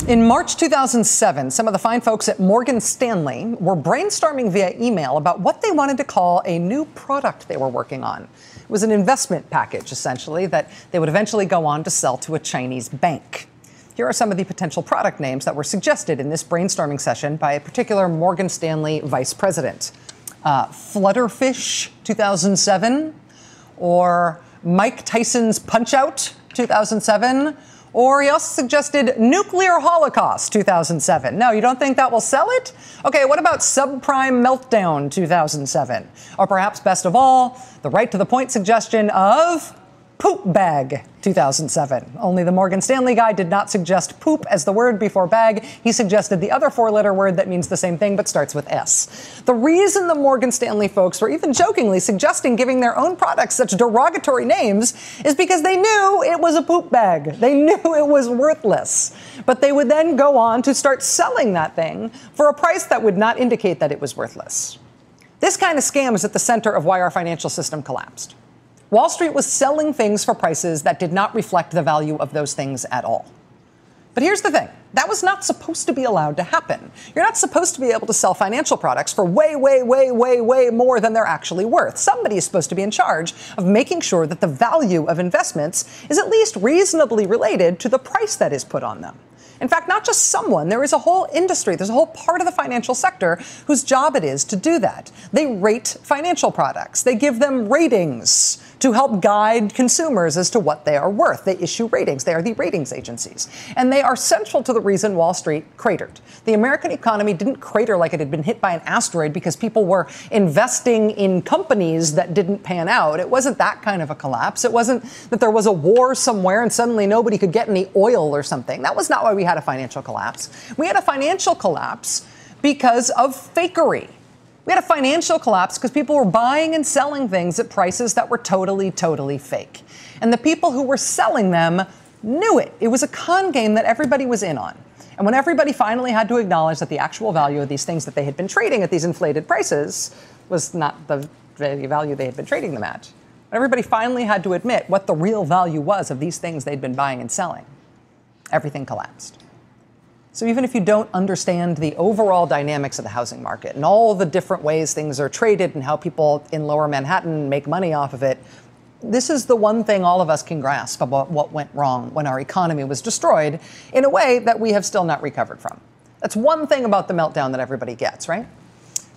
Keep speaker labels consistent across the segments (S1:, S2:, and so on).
S1: In March 2007, some of the fine folks at Morgan Stanley were brainstorming via email about what they wanted to call a new product they were working on. It was an investment package, essentially, that they would eventually go on to sell to a Chinese bank. Here are some of the potential product names that were suggested in this brainstorming session by a particular Morgan Stanley vice president. Flutterfish 2007, or Mike Tyson's Punch-Out 2007, or he also suggested Nuclear Holocaust 2007. No, you don't think that will sell it? Okay, what about Subprime Meltdown 2007? Or perhaps best of all, the right-to-the-point suggestion of Poop Bag 2007. Only the Morgan Stanley guy did not suggest poop as the word before bag. He suggested the other four-letter word that means the same thing but starts with S. The reason the Morgan Stanley folks were even jokingly suggesting giving their own products such derogatory names is because they knew it was a poop bag. They knew it was worthless. But they would then go on to start selling that thing for a price that would not indicate that it was worthless. This kind of scam is at the center of why our financial system collapsed. Wall Street was selling things for prices that did not reflect the value of those things at all. But here's the thing. That was not supposed to be allowed to happen. You're not supposed to be able to sell financial products for way more than they're actually worth. Somebody is supposed to be in charge of making sure that the value of investments is at least reasonably related to the price that is put on them. In fact, not just someone, there is a whole industry, there's a whole part of the financial sector whose job it is to do that. They rate financial products. They give them ratings to help guide consumers as to what they are worth. They issue ratings. They are the ratings agencies. And they are central to the reason Wall Street cratered. The American economy didn't crater like it had been hit by an asteroid because people were investing in companies that didn't pan out. It wasn't that kind of a collapse. It wasn't that there was a war somewhere and suddenly nobody could get any oil or something. That was not why we had a financial collapse. We had a financial collapse because of fakery. We had a financial collapse because people were buying and selling things at prices that were totally fake. And the people who were selling them knew it. It was a con game that everybody was in on. And when everybody finally had to acknowledge that the actual value of these things that they had been trading at these inflated prices was not the value they had been trading them at, when everybody finally had to admit what the real value was of these things they'd been buying and selling, everything collapsed. So even if you don't understand the overall dynamics of the housing market and all the different ways things are traded and how people in Lower Manhattan make money off of it, this is the one thing all of us can grasp about what went wrong when our economy was destroyed in a way that we have still not recovered from. That's one thing about the meltdown that everybody gets, right?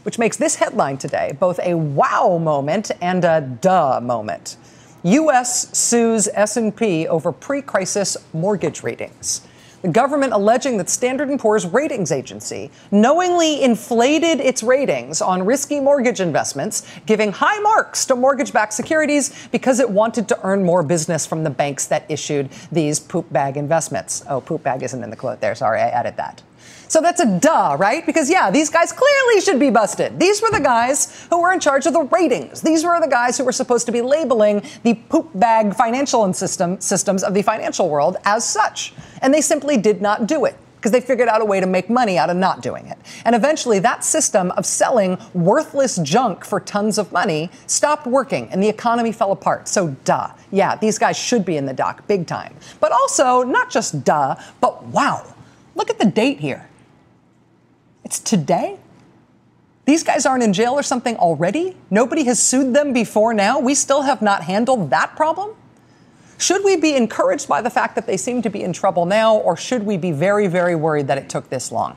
S1: Which makes this headline today both a wow moment and a duh moment. U.S. sues S&P over pre-crisis mortgage ratings. The government alleging that Standard & Poor's ratings agency knowingly inflated its ratings on risky mortgage investments, giving high marks to mortgage-backed securities because it wanted to earn more business from the banks that issued these poop bag investments. Oh, poop bag isn't in the quote there. Sorry, I added that. So that's a duh, right? Because, yeah, these guys clearly should be busted. These were the guys who were in charge of the ratings. These were the guys who were supposed to be labeling the poop bag financial systems of the financial world as such. And they simply did not do it because they figured out a way to make money out of not doing it. And eventually that system of selling worthless junk for tons of money stopped working and the economy fell apart. So duh. Yeah, these guys should be in the dock big time. But also not just duh, but wow. Look at the date here. It's today? These guys aren't in jail or something already? Nobody has sued them before now? We still have not handled that problem? Should we be encouraged by the fact that they seem to be in trouble now, or should we be very worried that it took this long?